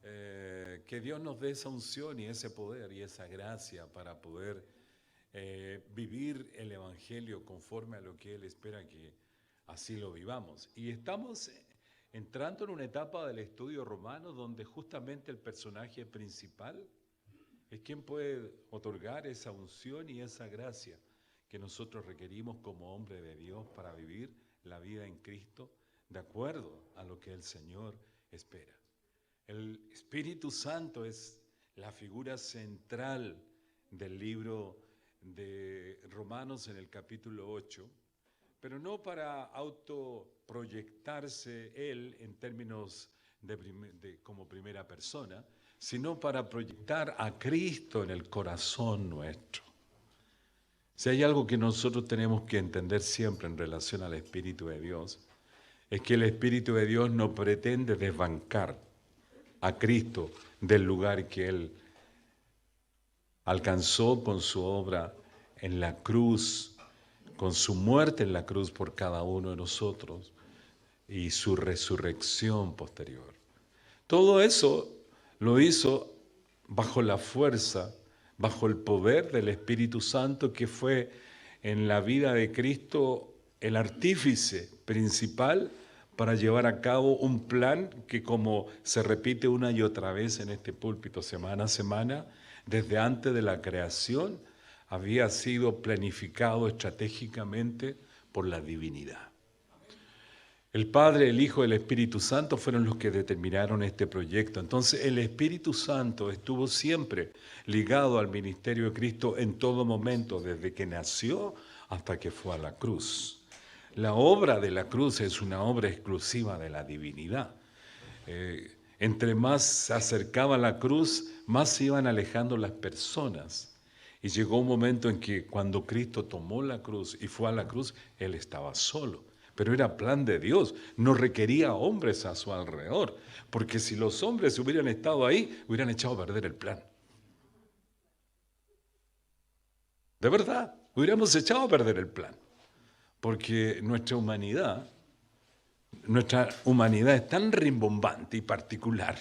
Que Dios nos dé esa unción y ese poder y esa gracia para poder vivir el Evangelio conforme a lo que Él espera que así lo vivamos. Y estamos entrando en una etapa del estudio romano donde justamente el personaje principal es quien puede otorgar esa unción y esa gracia que nosotros requerimos como hombre de Dios para vivir la vida en Cristo de acuerdo a lo que el Señor espera. El Espíritu Santo es la figura central del libro de Romanos en el capítulo 8, pero no para autoproyectarse Él en términos como primera persona, sino para proyectar a Cristo en el corazón nuestro. Si hay algo que nosotros tenemos que entender siempre en relación al Espíritu de Dios, es que el Espíritu de Dios no pretende desbancar a Cristo del lugar que Él alcanzó con su obra en la cruz, con su muerte en la cruz por cada uno de nosotros y su resurrección posterior. Todo eso lo hizo bajo la fuerza, bajo el poder del Espíritu Santo, que fue en la vida de Cristo el artífice principal para llevar a cabo un plan que, como se repite una y otra vez en este púlpito semana a semana, desde antes de la creación, había sido planificado estratégicamente por la divinidad. El Padre, el Hijo y el Espíritu Santo fueron los que determinaron este proyecto. Entonces el Espíritu Santo estuvo siempre ligado al ministerio de Cristo en todo momento, desde que nació hasta que fue a la cruz. La obra de la cruz es una obra exclusiva de la divinidad. Entre más se acercaba a la cruz, más se iban alejando las personas. Y llegó un momento en que cuando Cristo tomó la cruz y fue a la cruz, Él estaba solo. Pero era plan de Dios, no requería hombres a su alrededor, porque si los hombres hubieran estado ahí, hubieran echado a perder el plan. De verdad, hubiéramos echado a perder el plan, porque nuestra humanidad es tan rimbombante y particular,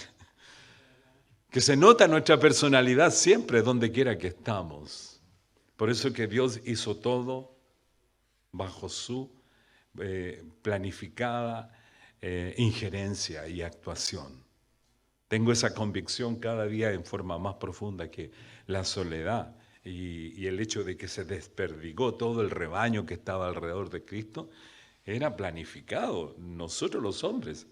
que se nota nuestra personalidad siempre, donde quiera que estamos. Por eso que Dios hizo todo bajo su planificada injerencia y actuación. Tengo esa convicción cada día en forma más profunda que la soledad y el hecho de que se desperdigó todo el rebaño que estaba alrededor de Cristo era planificado. Nosotros los hombres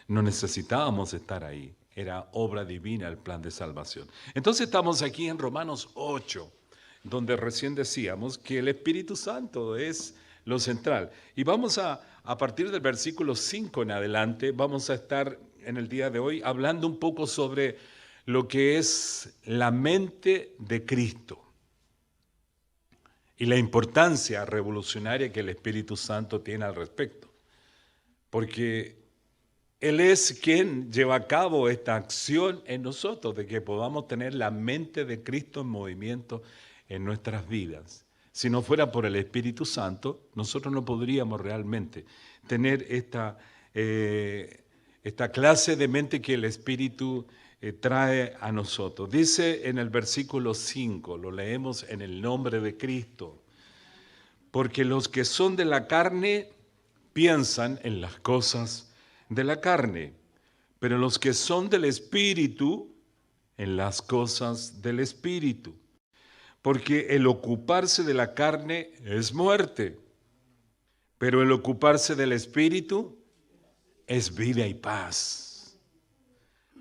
no necesitábamos estar ahí. Era obra divina el plan de salvación. Entonces estamos aquí en Romanos 8, donde recién decíamos que el Espíritu Santo es lo central. Y vamos a partir del versículo 5 en adelante, vamos a estar en el día de hoy hablando un poco sobre lo que es la mente de Cristo y la importancia revolucionaria que el Espíritu Santo tiene al respecto. Porque Él es quien lleva a cabo esta acción en nosotros, de que podamos tener la mente de Cristo en movimiento en nuestras vidas. Si no fuera por el Espíritu Santo, nosotros no podríamos realmente tener esta clase de mente que el Espíritu trae a nosotros. Dice en el versículo 5, lo leemos en el nombre de Cristo: porque los que son de la carne piensan en las cosas de la carne, pero los que son del Espíritu, en las cosas del Espíritu. Porque el ocuparse de la carne es muerte, pero el ocuparse del Espíritu es vida y paz.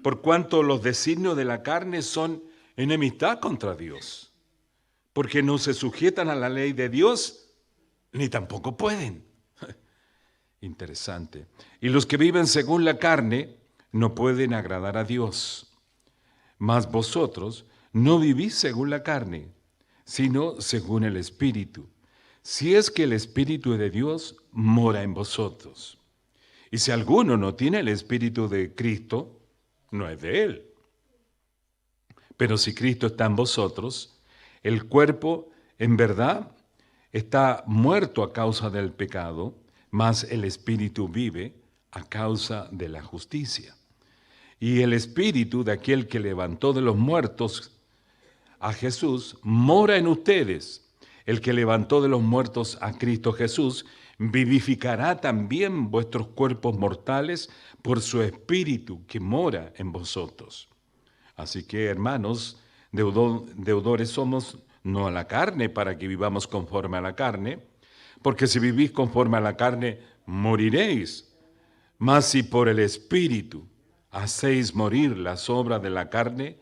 Por cuanto los designios de la carne son enemistad contra Dios, porque no se sujetan a la ley de Dios, ni tampoco pueden. Interesante. Y los que viven según la carne no pueden agradar a Dios. Mas vosotros no vivís según la carne, sino según el Espíritu, si es que el Espíritu de Dios mora en vosotros. Y si alguno no tiene el Espíritu de Cristo, no es de él. Pero si Cristo está en vosotros, el cuerpo en verdad está muerto a causa del pecado, mas el Espíritu vive a causa de la justicia. Y el espíritu de aquel que levantó de los muertos a Jesús mora en ustedes. El que levantó de los muertos a Cristo Jesús vivificará también vuestros cuerpos mortales por su espíritu que mora en vosotros. Así que, hermanos, deudores somos no a la carne para que vivamos conforme a la carne, porque si vivís conforme a la carne, moriréis. Mas si por el espíritu hacéis morir las obras de la carne,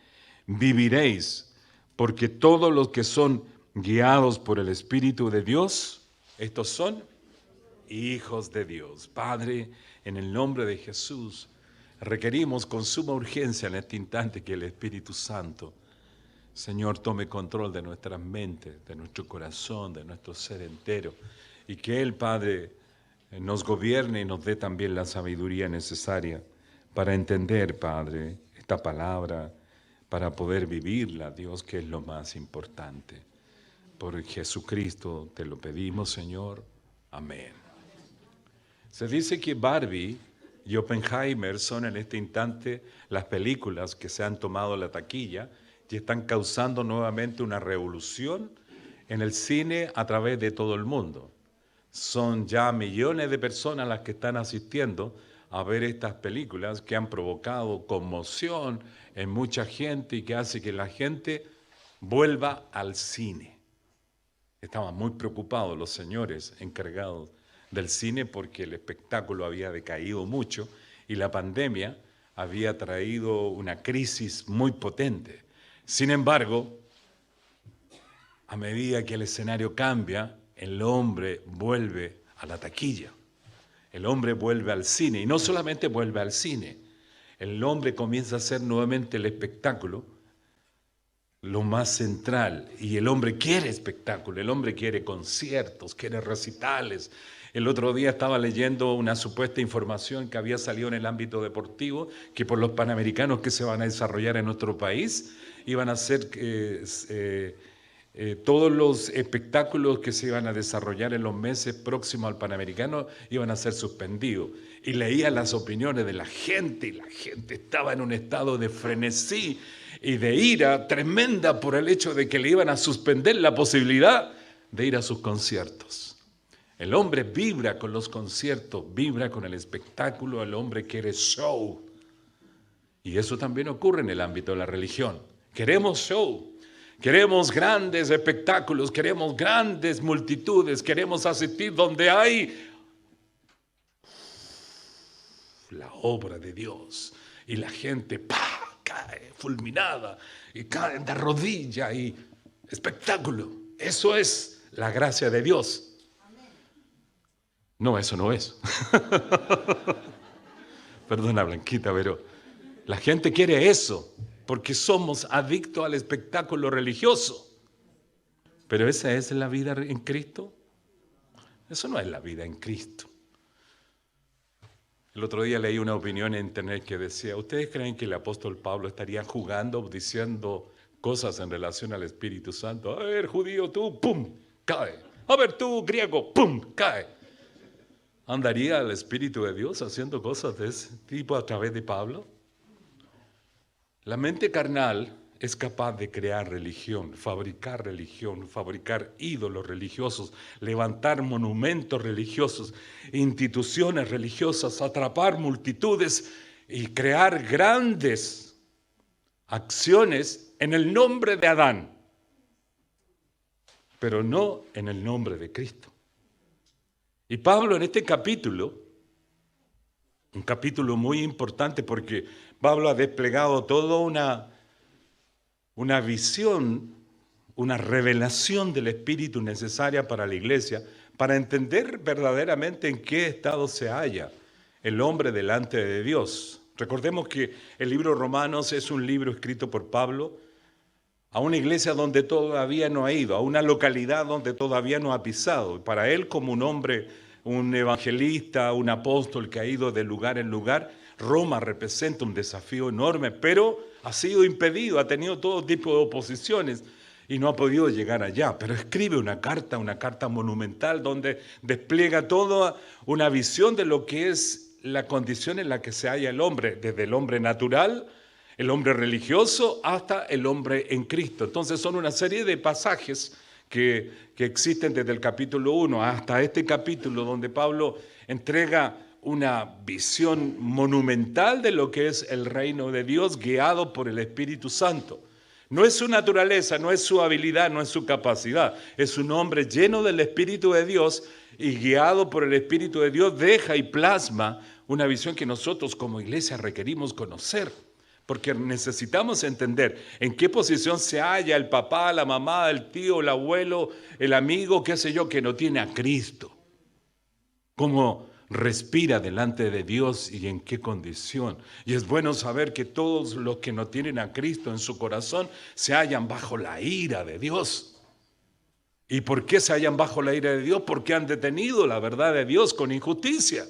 viviréis, porque todos los que son guiados por el Espíritu de Dios, estos son hijos de Dios. Padre, en el nombre de Jesús, requerimos con suma urgencia en este instante que el Espíritu Santo, Señor, tome control de nuestras mentes, de nuestro corazón, de nuestro ser entero, y que Él, Padre, nos gobierne y nos dé también la sabiduría necesaria para entender, Padre, esta palabra, para poder vivirla, Dios, que es lo más importante. Por Jesucristo te lo pedimos, Señor. Amén. Se dice que Barbie y Oppenheimer son en este instante las películas que se han tomado la taquilla y están causando nuevamente una revolución en el cine a través de todo el mundo. Son ya millones de personas las que están asistiendo a ver estas películas que han provocado conmoción en mucha gente y que hace que la gente vuelva al cine. Estaban muy preocupados los señores encargados del cine porque el espectáculo había decaído mucho y la pandemia había traído una crisis muy potente. Sin embargo, a medida que el escenario cambia, el hombre vuelve a la taquilla. El hombre vuelve al cine, y no solamente vuelve al cine, el hombre comienza a hacer nuevamente el espectáculo, lo más central, y el hombre quiere espectáculo, el hombre quiere conciertos, quiere recitales. El otro día estaba leyendo una supuesta información que había salido en el ámbito deportivo, que por los Panamericanos que se van a desarrollar en nuestro país, iban a ser todos los espectáculos que se iban a desarrollar en los meses próximos al Panamericano iban a ser suspendidos. Y leía las opiniones de la gente, y la gente estaba en un estado de frenesí y de ira tremenda por el hecho de que le iban a suspender la posibilidad de ir a sus conciertos. El hombre vibra con los conciertos, vibra con el espectáculo, el hombre quiere show. Y eso también ocurre en el ámbito de la religión. Queremos show. Queremos grandes espectáculos, queremos grandes multitudes, queremos asistir donde hay la obra de Dios y la gente cae fulminada y cae de rodilla y espectáculo. Eso es la gracia de Dios. No, eso no es. Perdona, Blanquita, pero la gente quiere eso. Porque somos adictos al espectáculo religioso. Pero ¿esa es la vida en Cristo? Eso no es la vida en Cristo. El otro día leí una opinión en internet que decía, ¿ustedes creen que el apóstol Pablo estaría jugando, diciendo cosas en relación al Espíritu Santo? A ver, judío, tú, ¡pum!, cae. A ver, tú, griego, ¡pum!, cae. ¿Andaría el Espíritu de Dios haciendo cosas de ese tipo a través de Pablo? La mente carnal es capaz de crear religión, fabricar ídolos religiosos, levantar monumentos religiosos, instituciones religiosas, atrapar multitudes y crear grandes acciones en el nombre de Adán, pero no en el nombre de Cristo. Y Pablo en este capítulo, un capítulo muy importante porque Pablo ha desplegado toda una visión, una revelación del Espíritu necesaria para la iglesia, para entender verdaderamente en qué estado se halla el hombre delante de Dios. Recordemos que el libro de Romanos es un libro escrito por Pablo a una iglesia donde todavía no ha ido, a una localidad donde todavía no ha pisado. Para él, como un hombre, un evangelista, un apóstol que ha ido de lugar en lugar, Roma representa un desafío enorme, pero ha sido impedido, ha tenido todo tipo de oposiciones y no ha podido llegar allá. Pero escribe una carta monumental donde despliega toda una visión de lo que es la condición en la que se halla el hombre, desde el hombre natural, el hombre religioso, hasta el hombre en Cristo. Entonces son una serie de pasajes que existen desde el capítulo 1 hasta este capítulo, donde Pablo entrega una visión monumental de lo que es el reino de Dios, guiado por el Espíritu Santo. No es su naturaleza, no es su habilidad, no es su capacidad. Es un hombre lleno del Espíritu de Dios y guiado por el Espíritu de Dios deja y plasma una visión que nosotros como iglesia requerimos conocer. Porque necesitamos entender en qué posición se halla el papá, la mamá, el tío, el abuelo, el amigo, qué sé yo, que no tiene a Cristo. Cómo respira delante de Dios y en qué condición. Y es bueno saber que todos los que no tienen a Cristo en su corazón se hallan bajo la ira de Dios. ¿Y por qué se hallan bajo la ira de Dios? Porque han detenido la verdad de Dios con injusticia.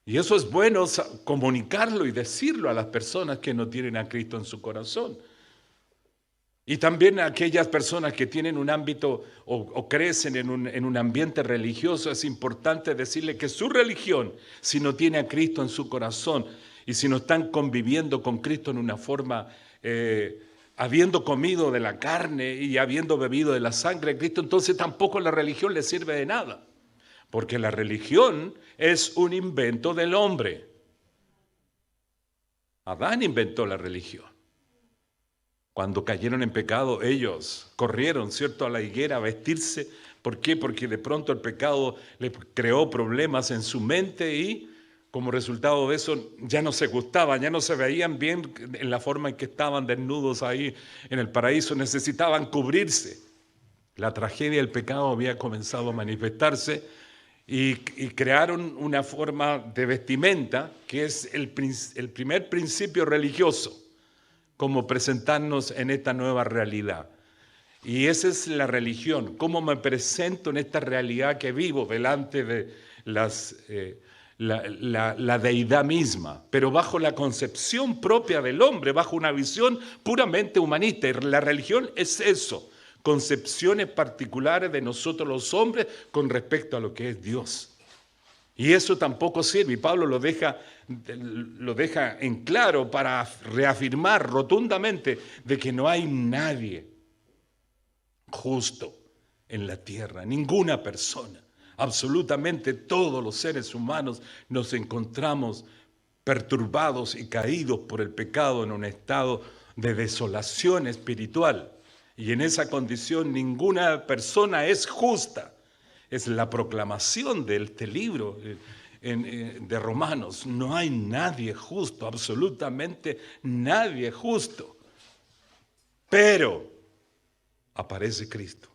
Y eso es bueno comunicarlo y decirlo a las personas que no tienen a Cristo en su corazón. Y también a aquellas personas que tienen un ámbito o crecen en un ambiente religioso, es importante decirle que su religión, si no tiene a Cristo en su corazón y si no están conviviendo con Cristo en una forma, habiendo comido de la carne y habiendo bebido de la sangre de Cristo, entonces tampoco la religión les sirve de nada. Porque la religión es un invento del hombre. Adán inventó la religión. Cuando cayeron en pecado, ellos corrieron, ¿cierto?, a la higuera a vestirse. ¿Por qué? Porque de pronto el pecado les creó problemas en su mente y como resultado de eso ya no se gustaban, ya no se veían bien en la forma en que estaban desnudos ahí en el paraíso. Necesitaban cubrirse. La tragedia del pecado había comenzado a manifestarse. Y crearon una forma de vestimenta que es el primer principio religioso, como presentarnos en esta nueva realidad. Y esa es la religión, cómo me presento en esta realidad que vivo delante de la deidad misma, pero bajo la concepción propia del hombre, bajo una visión puramente humanista. Y la religión es eso. Concepciones particulares de nosotros los hombres con respecto a lo que es Dios. Y eso tampoco sirve. Y Pablo lo deja en claro para reafirmar rotundamente de que no hay nadie justo en la tierra, ninguna persona. Absolutamente todos los seres humanos nos encontramos perturbados y caídos por el pecado en un estado de desolación espiritual. Y en esa condición ninguna persona es justa. Es la proclamación de este libro de Romanos. No hay nadie justo, absolutamente nadie justo. Pero aparece Cristo.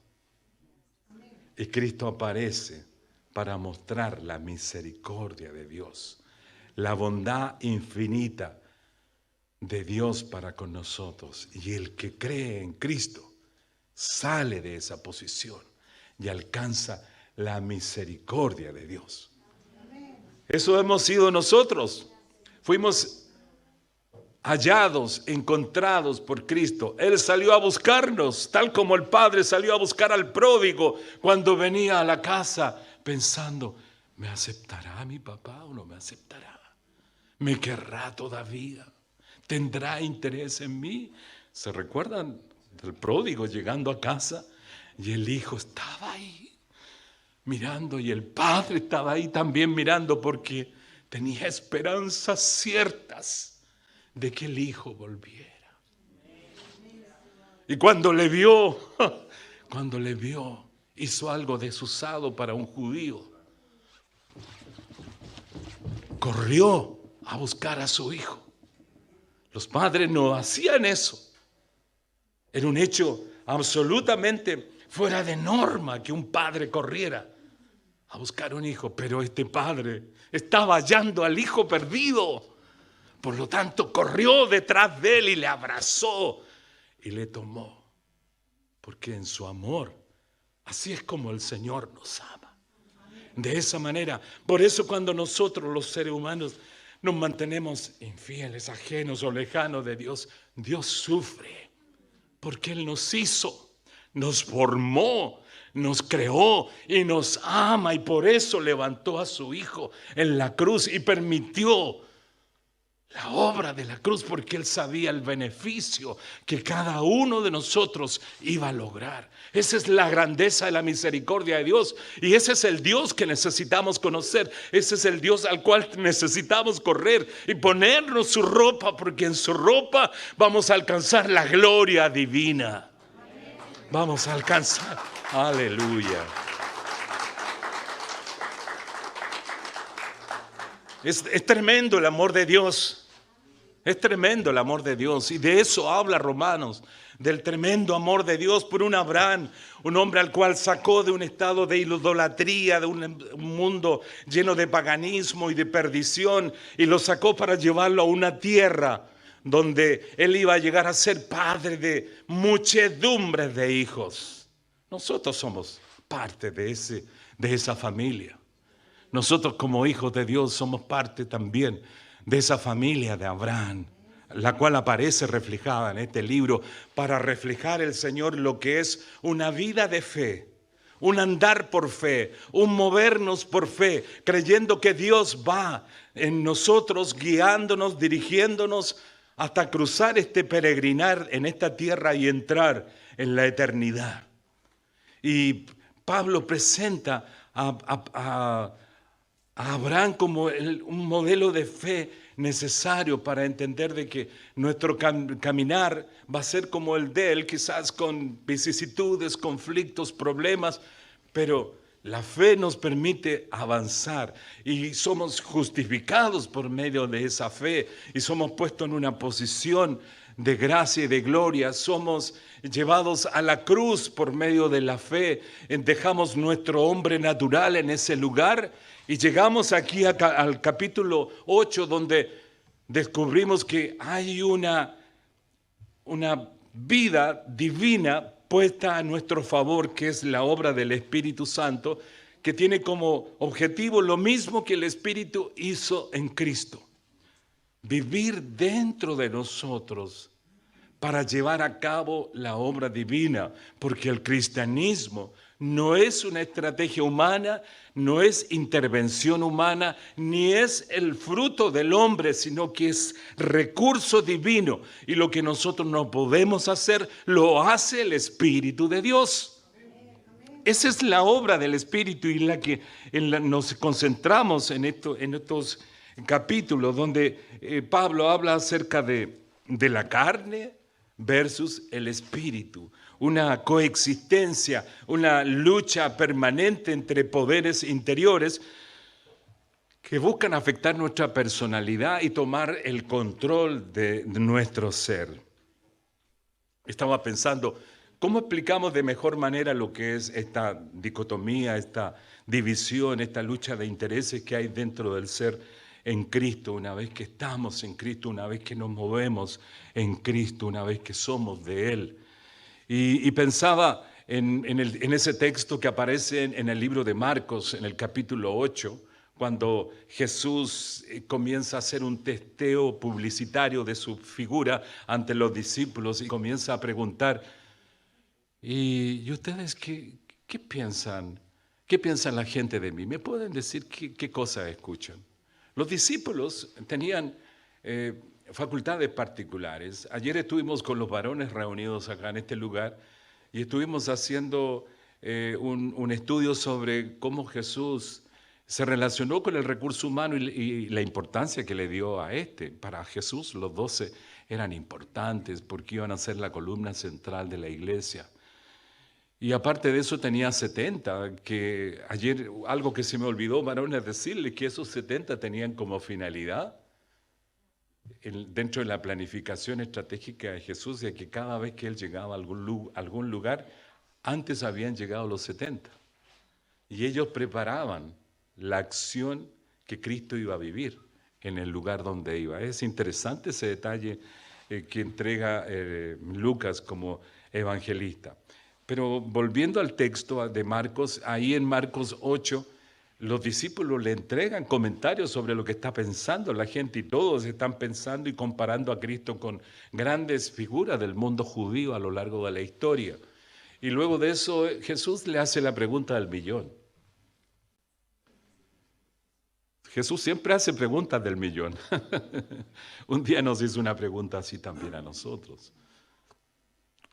Y Cristo aparece para mostrar la misericordia de Dios, la bondad infinita de Dios para con nosotros. Y el que cree en Cristo sale de esa posición y alcanza la misericordia de Dios. Eso hemos sido nosotros. Fuimos hallados, encontrados por Cristo. Él salió a buscarnos, tal como el padre salió a buscar al pródigo cuando venía a la casa pensando, ¿me aceptará mi papá o no me aceptará? ¿Me querrá todavía? ¿Tendrá interés en mí? ¿Se recuerdan del pródigo llegando a casa y el hijo estaba ahí mirando y el padre estaba ahí también mirando porque tenía esperanzas ciertas de que el hijo volviera? Y cuando le vio, hizo algo desusado para un judío. Corrió a buscar a su hijo. Los padres no hacían eso. Era un hecho absolutamente fuera de norma que un padre corriera a buscar un hijo, pero este padre estaba hallando al hijo perdido. Por lo tanto, corrió detrás de él y le abrazó y le tomó. Porque en su amor, así es como el Señor nos ama. De esa manera, por eso cuando nosotros los seres humanos nos mantenemos infieles, ajenos o lejanos de Dios, Dios sufre. Porque Él nos hizo, nos formó, nos creó y nos ama, y por eso levantó a su Hijo en la cruz y permitió la obra de la cruz, porque Él sabía el beneficio que cada uno de nosotros iba a lograr. Esa es la grandeza de la misericordia de Dios, y ese es el Dios que necesitamos conocer. Ese es el Dios al cual necesitamos correr y ponernos su ropa, porque en su ropa vamos a alcanzar la gloria divina. Vamos a alcanzar. Aleluya. Es tremendo el amor de Dios. Es tremendo el amor de Dios. Y de eso habla Romanos. Del tremendo amor de Dios por un Abraham. Un hombre al cual sacó de un estado de idolatría, de un mundo lleno de paganismo y de perdición. Y lo sacó para llevarlo a una tierra donde él iba a llegar a ser padre de muchedumbres de hijos. Nosotros somos parte de esa familia. Nosotros como hijos de Dios somos parte también de esa familia de Abraham, la cual aparece reflejada en este libro para reflejar el Señor lo que es una vida de fe, un andar por fe, un movernos por fe, creyendo que Dios va en nosotros, guiándonos, dirigiéndonos hasta cruzar este peregrinar en esta tierra y entrar en la eternidad. Y Pablo presenta a Abraham como un modelo de fe necesario para entender de que nuestro caminar va a ser como el de él, quizás con vicisitudes, conflictos, problemas, pero la fe nos permite avanzar y somos justificados por medio de esa fe y somos puestos en una posición de gracia y de gloria. Somos llevados a la cruz por medio de la fe. Dejamos nuestro hombre natural en ese lugar y llegamos aquí al capítulo 8, donde descubrimos que hay una vida divina puesta a nuestro favor, que es la obra del Espíritu Santo, que tiene como objetivo lo mismo que el Espíritu hizo en Cristo: vivir dentro de nosotros para llevar a cabo la obra divina, porque el cristianismo no es una estrategia humana, no es intervención humana, ni es el fruto del hombre, sino que es recurso divino. Y lo que nosotros no podemos hacer, lo hace el Espíritu de Dios. Esa es la obra del Espíritu y nos concentramos en estos capítulos donde Pablo habla acerca de la carne versus el Espíritu. Una coexistencia, una lucha permanente entre poderes interiores que buscan afectar nuestra personalidad y tomar el control de nuestro ser. Estaba pensando, ¿cómo explicamos de mejor manera lo que es esta dicotomía, esta división, esta lucha de intereses que hay dentro del ser en Cristo, una vez que estamos en Cristo, una vez que nos movemos en Cristo, una vez que somos de Él? Y pensaba en ese texto que aparece en el libro de Marcos, en el capítulo 8, cuando Jesús comienza a hacer un testeo publicitario de su figura ante los discípulos y comienza a preguntar: ¿y ustedes qué piensan? ¿Qué piensa la gente de mí? ¿Me pueden decir qué cosas escuchan? Los discípulos tenían facultades particulares. Ayer estuvimos con los varones reunidos acá en este lugar y estuvimos haciendo un estudio sobre cómo Jesús se relacionó con el recurso humano y la importancia que le dio a este. Para Jesús los 12 eran importantes porque iban a ser la columna central de la iglesia. Y aparte de eso tenía 70, que ayer algo que se me olvidó, varones, decirle que esos 70 tenían como finalidad, dentro de la planificación estratégica de Jesús, de que cada vez que Él llegaba a algún lugar, antes habían llegado los 70. Y ellos preparaban la acción que Cristo iba a vivir en el lugar donde iba. Es interesante ese detalle que entrega Lucas como evangelista. Pero volviendo al texto de Marcos, ahí en Marcos 8, los discípulos le entregan comentarios sobre lo que está pensando la gente y todos están pensando y comparando a Cristo con grandes figuras del mundo judío a lo largo de la historia. Y luego de eso Jesús le hace la pregunta del millón. Jesús siempre hace preguntas del millón. Un día nos hizo una pregunta así también a nosotros.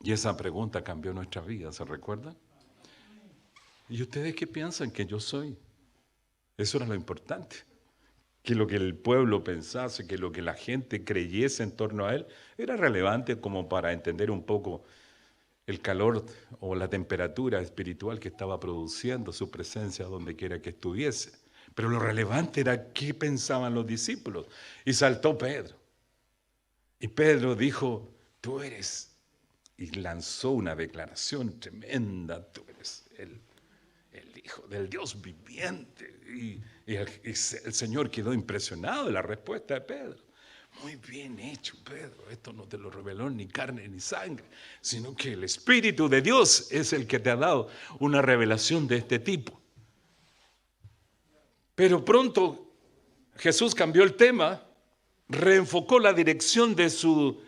Y esa pregunta cambió nuestra vida, ¿se recuerdan? ¿Y ustedes qué piensan que yo soy? Eso era lo importante. Que lo que el pueblo pensase, que lo que la gente creyese en torno a él, era relevante como para entender un poco el calor o la temperatura espiritual que estaba produciendo su presencia donde quiera que estuviese. Pero lo relevante era qué pensaban los discípulos. Y saltó Pedro. Y Pedro dijo, tú eres, y lanzó una declaración tremenda, tú eres el Hijo del Dios viviente. Y el Señor quedó impresionado de la respuesta de Pedro. Muy bien hecho, Pedro. Esto no te lo reveló ni carne ni sangre, sino que el Espíritu de Dios es el que te ha dado una revelación de este tipo. Pero pronto Jesús cambió el tema, reenfocó la dirección de su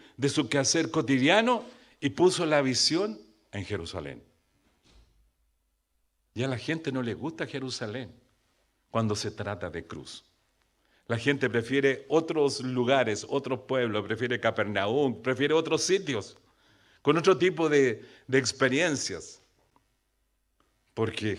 quehacer cotidiano y puso la visión en Jerusalén. Y a la gente no le gusta Jerusalén cuando se trata de cruz. La gente prefiere otros lugares, otros pueblos, prefiere Capernaum, prefiere otros sitios, con otro tipo de experiencias. Porque en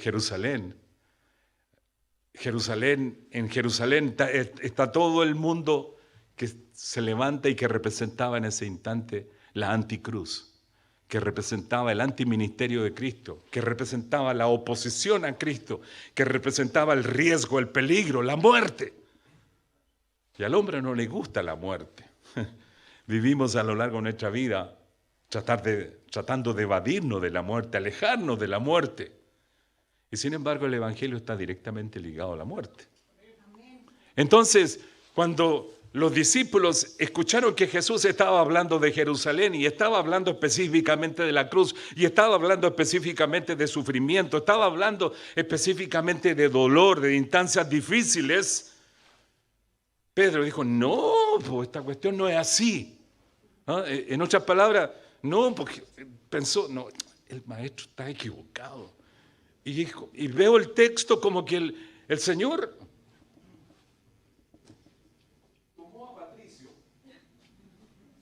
Jerusalén está todo el mundo que se levanta y que representaba en ese instante la anticruz, que representaba el antiministerio de Cristo, que representaba la oposición a Cristo, que representaba el riesgo, el peligro, la muerte. Y al hombre no le gusta la muerte. Vivimos a lo largo de nuestra vida tratando de evadirnos de la muerte, alejarnos de la muerte. Y sin embargo el Evangelio está directamente ligado a la muerte. Entonces, cuando los discípulos escucharon que Jesús estaba hablando de Jerusalén y estaba hablando específicamente de la cruz y estaba hablando específicamente de sufrimiento, estaba hablando específicamente de dolor, de instancias difíciles, Pedro dijo, no, pues esta cuestión no es así. ¿Ah? En otras palabras, no, porque pensó, no, el maestro está equivocado. Y dijo, y veo el texto como que el Señor tomó a Patricio.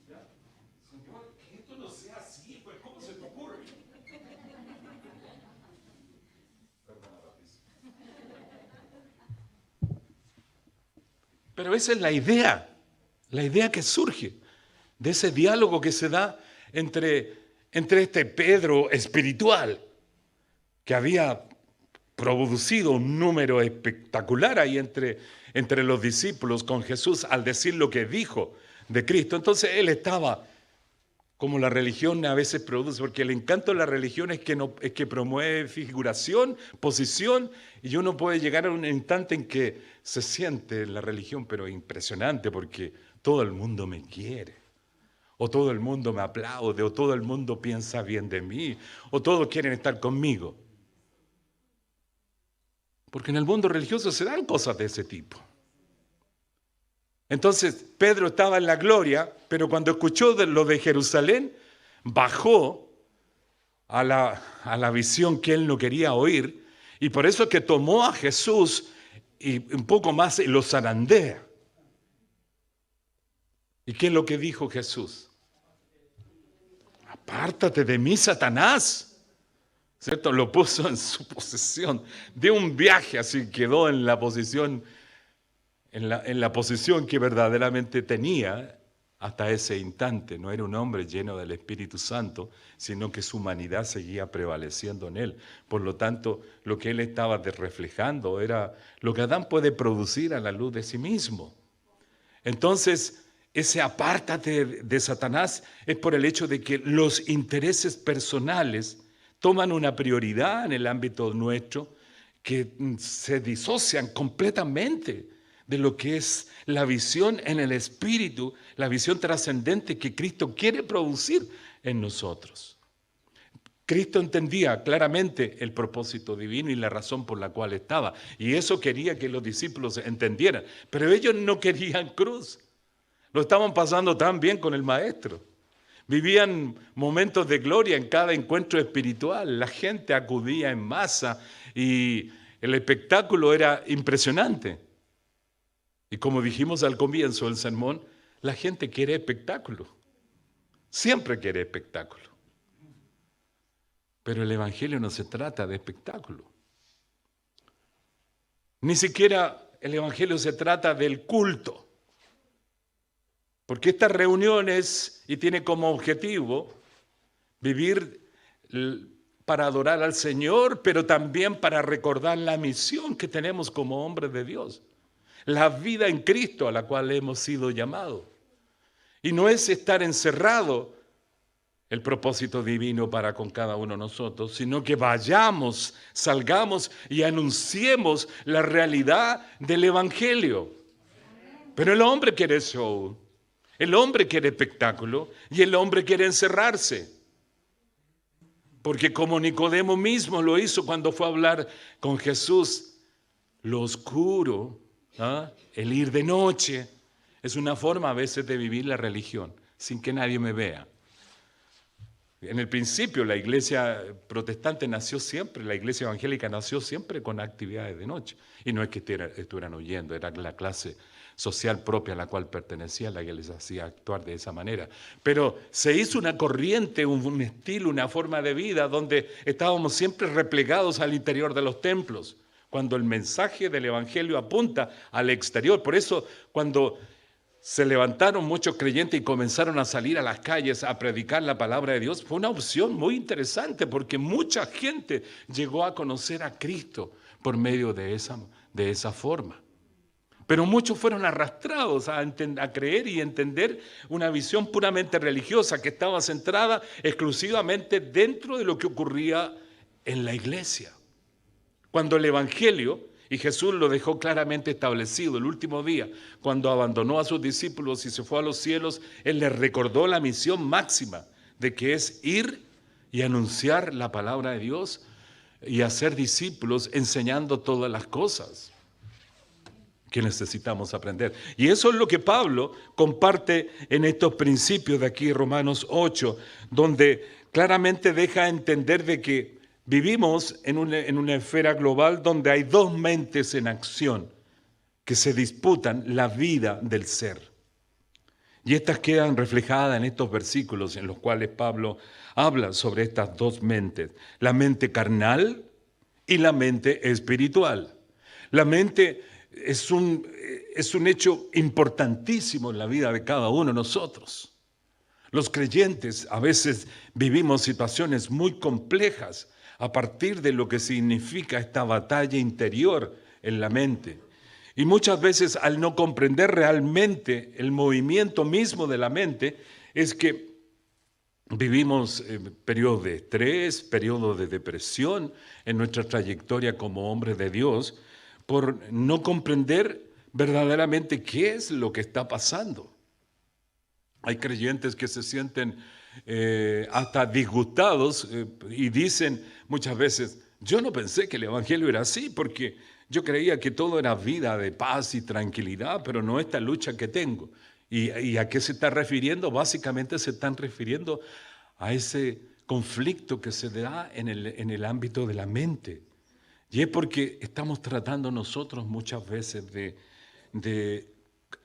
¿Ya? Señor, que esto no sea así, pues ¿cómo se te ocurre? Perdona, Patricio. Pero esa es la idea que surge de ese diálogo que se da entre este Pedro espiritual, que había producido un número espectacular ahí entre los discípulos con Jesús al decir lo que dijo de Cristo. Entonces él estaba como la religión a veces produce, porque el encanto de la religión es que promueve figuración, posición, y uno puede llegar a un instante en que se siente la religión, pero impresionante, porque todo el mundo me quiere, o todo el mundo me aplaude, o todo el mundo piensa bien de mí, o todos quieren estar conmigo. Porque en el mundo religioso se dan cosas de ese tipo. Entonces Pedro estaba en la gloria, pero cuando escuchó lo de Jerusalén, bajó a la visión que él no quería oír, y por eso es que tomó a Jesús y un poco más y lo zarandea. ¿Y qué es lo que dijo Jesús? Apártate de mí, Satanás. ¿Cierto? Lo puso en su posesión de un viaje, así quedó en la posición, en la posición que verdaderamente tenía hasta ese instante. No era un hombre lleno del Espíritu Santo, sino que su humanidad seguía prevaleciendo en él. Por lo tanto, lo que él estaba reflejando era lo que Adán puede producir a la luz de sí mismo. Entonces, ese apártate de Satanás es por el hecho de que los intereses personales toman una prioridad en el ámbito nuestro, que se disocian completamente de lo que es la visión en el Espíritu, la visión trascendente que Cristo quiere producir en nosotros. Cristo entendía claramente el propósito divino y la razón por la cual estaba, y eso quería que los discípulos entendieran, pero ellos no querían cruz. Lo estaban pasando tan bien con el Maestro. Vivían momentos de gloria en cada encuentro espiritual. La gente acudía en masa y el espectáculo era impresionante. Y como dijimos al comienzo del sermón, la gente quiere espectáculo. Siempre quiere espectáculo. Pero el Evangelio no se trata de espectáculo. Ni siquiera el Evangelio se trata del culto. Porque estas reuniones, y tiene como objetivo vivir para adorar al Señor, pero también para recordar la misión que tenemos como hombres de Dios. La vida en Cristo a la cual hemos sido llamados. Y no es estar encerrado el propósito divino para con cada uno de nosotros, sino que vayamos, salgamos y anunciemos la realidad del Evangelio. Pero el hombre quiere show, el hombre quiere espectáculo y el hombre quiere encerrarse. Porque como Nicodemo mismo lo hizo cuando fue a hablar con Jesús, lo oscuro, el ir de noche, es una forma a veces de vivir la religión, sin que nadie me vea. En el principio la iglesia protestante nació siempre, la iglesia evangélica nació siempre con actividades de noche. Y no es que estuvieran huyendo, era la clase social propia a la cual pertenecía la que les hacía actuar de esa manera. Pero se hizo una corriente, un estilo, una forma de vida donde estábamos siempre replegados al interior de los templos, cuando el mensaje del evangelio apunta al exterior. Por eso cuando se levantaron muchos creyentes y comenzaron a salir a las calles a predicar la palabra de Dios, fue una opción muy interesante porque mucha gente llegó a conocer a Cristo por medio de esa forma. Pero muchos fueron arrastrados a creer y entender una visión puramente religiosa que estaba centrada exclusivamente dentro de lo que ocurría en la iglesia. Cuando el evangelio, y Jesús lo dejó claramente establecido el último día, cuando abandonó a sus discípulos y se fue a los cielos, Él les recordó la misión máxima de que es ir y anunciar la palabra de Dios y hacer discípulos enseñando todas las cosas que necesitamos aprender. Y eso es lo que Pablo comparte en estos principios de aquí, Romanos 8, donde claramente deja entender de que vivimos en una esfera global donde hay dos mentes en acción que se disputan la vida del ser. Y estas quedan reflejadas en estos versículos en los cuales Pablo habla sobre estas dos mentes, la mente carnal y la mente espiritual. La mente es un hecho importantísimo en la vida de cada uno de nosotros. Los creyentes a veces vivimos situaciones muy complejas a partir de lo que significa esta batalla interior en la mente. Y muchas veces al no comprender realmente el movimiento mismo de la mente, es que vivimos periodos de estrés, periodos de depresión en nuestra trayectoria como hombres de Dios, por no comprender verdaderamente qué es lo que está pasando. Hay creyentes que se sienten hasta disgustados y dicen muchas veces, yo no pensé que el evangelio era así porque yo creía que todo era vida de paz y tranquilidad, pero no esta lucha que tengo. ¿Y a qué se está refiriendo? Básicamente se están refiriendo a ese conflicto que se da en el ámbito de la mente. Y es porque estamos tratando nosotros muchas veces de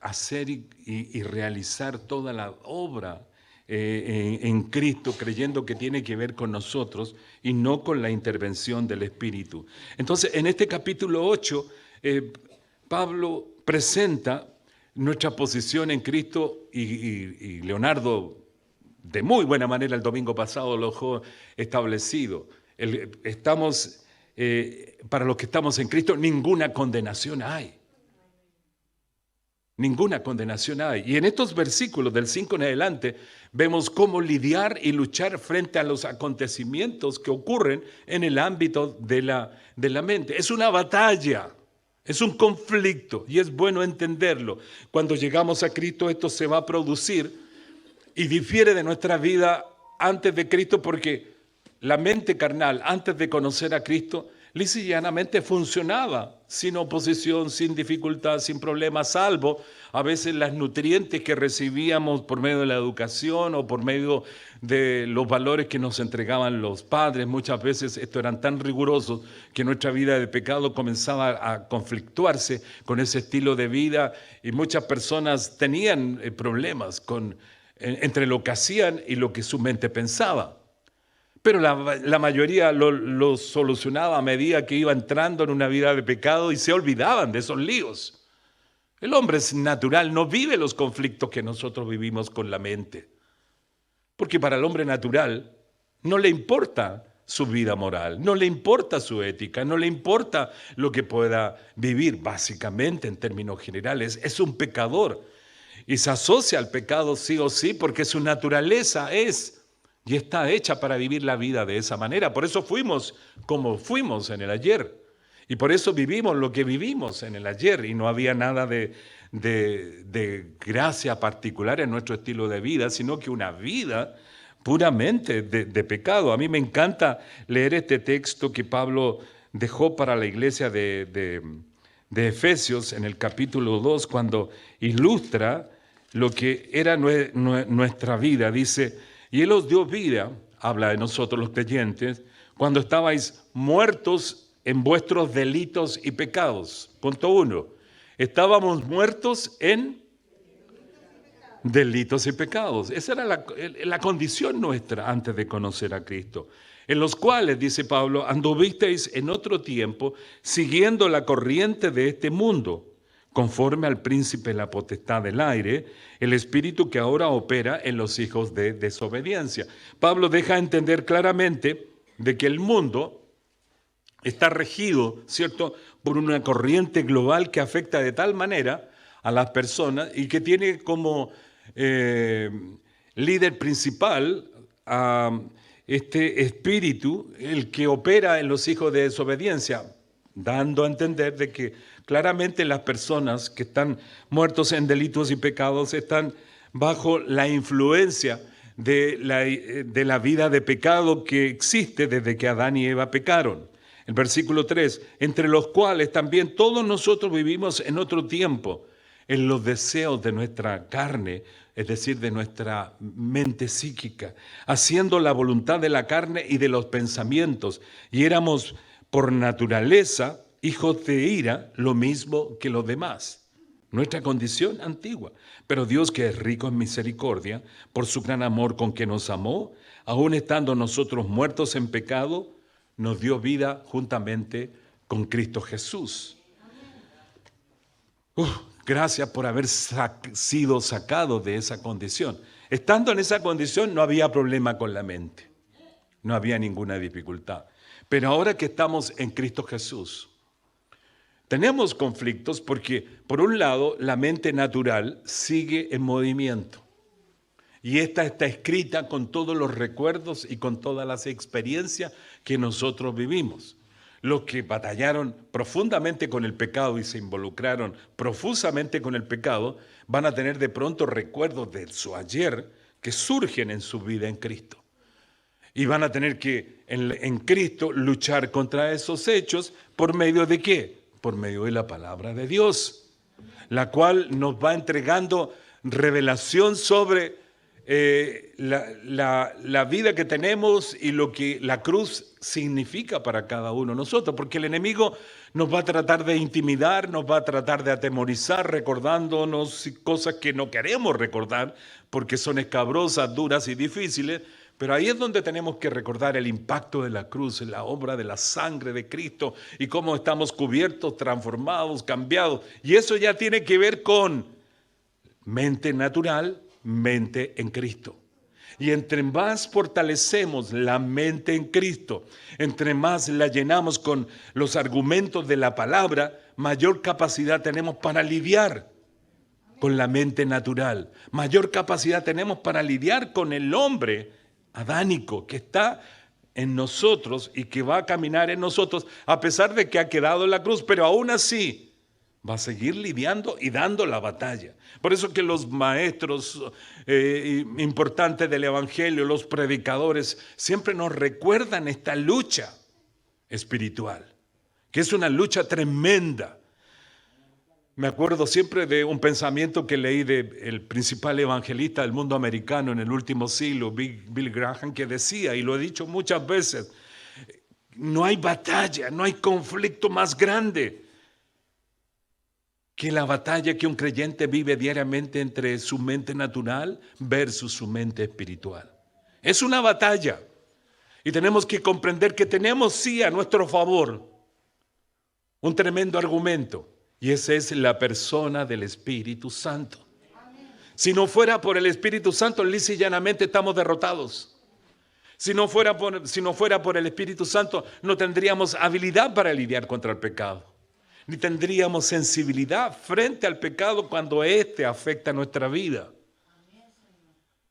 hacer y realizar toda la obra en Cristo, creyendo que tiene que ver con nosotros y no con la intervención del Espíritu. Entonces, en este capítulo 8, Pablo presenta nuestra posición en Cristo y Leonardo, de muy buena manera el domingo pasado lo dejó establecido. Para los que estamos en Cristo, ninguna condenación hay. Ninguna condenación hay. Y en estos versículos del 5 en adelante vemos cómo lidiar y luchar frente a los acontecimientos que ocurren en el ámbito de la mente. Es una batalla, es un conflicto y es bueno entenderlo. Cuando llegamos a Cristo esto se va a producir y difiere de nuestra vida antes de Cristo porque la mente carnal, antes de conocer a Cristo, lisa y llanamente funcionaba, sin oposición, sin dificultad, sin problema, salvo a veces las nutrientes que recibíamos por medio de la educación o por medio de los valores que nos entregaban los padres. Muchas veces estos eran tan rigurosos que nuestra vida de pecado comenzaba a conflictuarse con ese estilo de vida y muchas personas tenían problemas entre lo que hacían y lo que su mente pensaba. Pero la mayoría lo solucionaba a medida que iba entrando en una vida de pecado y se olvidaban de esos líos. El hombre es natural, no vive los conflictos que nosotros vivimos con la mente. Porque para el hombre natural no le importa su vida moral, no le importa su ética, no le importa lo que pueda vivir, básicamente en términos generales. Es un pecador y se asocia al pecado sí o sí porque su naturaleza es y está hecha para vivir la vida de esa manera. Por eso fuimos como fuimos en el ayer. Y por eso vivimos lo que vivimos en el ayer. Y no había nada de gracia particular en nuestro estilo de vida, sino que una vida puramente de pecado. A mí me encanta leer este texto que Pablo dejó para la iglesia de Efesios en el capítulo 2, cuando ilustra lo que era nuestra vida. Dice: y Él os dio vida, habla de nosotros los creyentes, cuando estabais muertos en vuestros delitos y pecados. Punto 1. Estábamos muertos en delitos y pecados. Esa era la condición nuestra antes de conocer a Cristo. En los cuales, dice Pablo, anduvisteis en otro tiempo siguiendo la corriente de este mundo, conforme al príncipe de la potestad del aire, el espíritu que ahora opera en los hijos de desobediencia. Pablo deja entender claramente de que el mundo está regido, ¿cierto?, por una corriente global que afecta de tal manera a las personas y que tiene como líder principal a este espíritu, el que opera en los hijos de desobediencia, dando a entender de que claramente las personas que están muertos en delitos y pecados están bajo la influencia de la vida de pecado que existe desde que Adán y Eva pecaron. El versículo 3, entre los cuales también todos nosotros vivimos en otro tiempo, en los deseos de nuestra carne, es decir, de nuestra mente psíquica, haciendo la voluntad de la carne y de los pensamientos, y éramos por naturaleza hijos de ira, lo mismo que los demás. Nuestra condición antigua. Pero Dios, que es rico en misericordia, por su gran amor con que nos amó, aun estando nosotros muertos en pecado, nos dio vida juntamente con Cristo Jesús. Gracias por haber sido sacado de esa condición. Estando en esa condición no había problema con la mente. No había ninguna dificultad. Pero ahora que estamos en Cristo Jesús, tenemos conflictos porque, por un lado, la mente natural sigue en movimiento. Y esta está escrita con todos los recuerdos y con todas las experiencias que nosotros vivimos. Los que batallaron profundamente con el pecado y se involucraron profusamente con el pecado, van a tener de pronto recuerdos de su ayer que surgen en su vida en Cristo. Y van a tener que, en Cristo, luchar contra esos hechos, ¿por medio de qué? Por medio de la palabra de Dios, la cual nos va entregando revelación sobre la vida que tenemos y lo que la cruz significa para cada uno de nosotros, porque el enemigo nos va a tratar de intimidar, nos va a tratar de atemorizar, recordándonos cosas que no queremos recordar, porque son escabrosas, duras y difíciles. Pero ahí es donde tenemos que recordar el impacto de la cruz, la obra de la sangre de Cristo y cómo estamos cubiertos, transformados, cambiados. Y eso ya tiene que ver con mente natural, mente en Cristo. Y entre más fortalecemos la mente en Cristo, entre más la llenamos con los argumentos de la palabra, mayor capacidad tenemos para lidiar con la mente natural. Mayor capacidad tenemos para lidiar con el hombre adánico que está en nosotros y que va a caminar en nosotros a pesar de que ha quedado en la cruz, pero aún así va a seguir lidiando y dando la batalla. Por eso que los maestros importantes del Evangelio, los predicadores, siempre nos recuerdan esta lucha espiritual. que es una lucha tremenda. Me acuerdo siempre de un pensamiento que leí del principal evangelista del mundo americano en el último siglo, Bill Graham, que decía, y lo he dicho muchas veces, no hay batalla, no hay conflicto más grande que la batalla que un creyente vive diariamente entre su mente natural versus su mente espiritual. Es una batalla y tenemos que comprender que tenemos sí a nuestro favor un tremendo argumento. Y esa es la persona del Espíritu Santo. Si no fuera por el Espíritu Santo, lisa y llanamente estamos derrotados. Si no fuera por el Espíritu Santo, no tendríamos habilidad para lidiar contra el pecado. Ni tendríamos sensibilidad frente al pecado cuando éste afecta nuestra vida.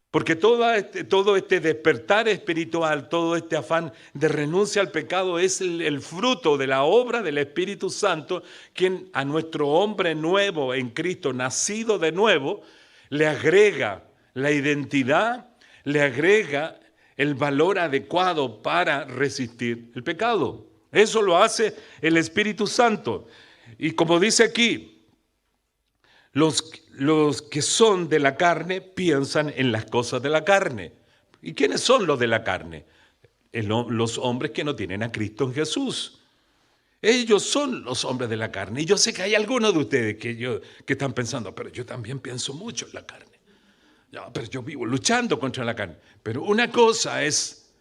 Porque todo este despertar espiritual, todo este afán de renuncia al pecado es el fruto de la obra del Espíritu Santo, quien a nuestro hombre nuevo en Cristo, nacido de nuevo, le agrega la identidad, le agrega el valor adecuado para resistir el pecado. Eso lo hace el Espíritu Santo. Y como dice aquí, los que son de la carne piensan en las cosas de la carne. ¿Y quiénes son los de la carne? Los hombres que no tienen a Cristo en Jesús. Ellos son los hombres de la carne. Y yo sé que hay algunos de ustedes que están pensando, pero yo también pienso mucho en la carne. No, pero yo vivo luchando contra la carne. Pero una cosa es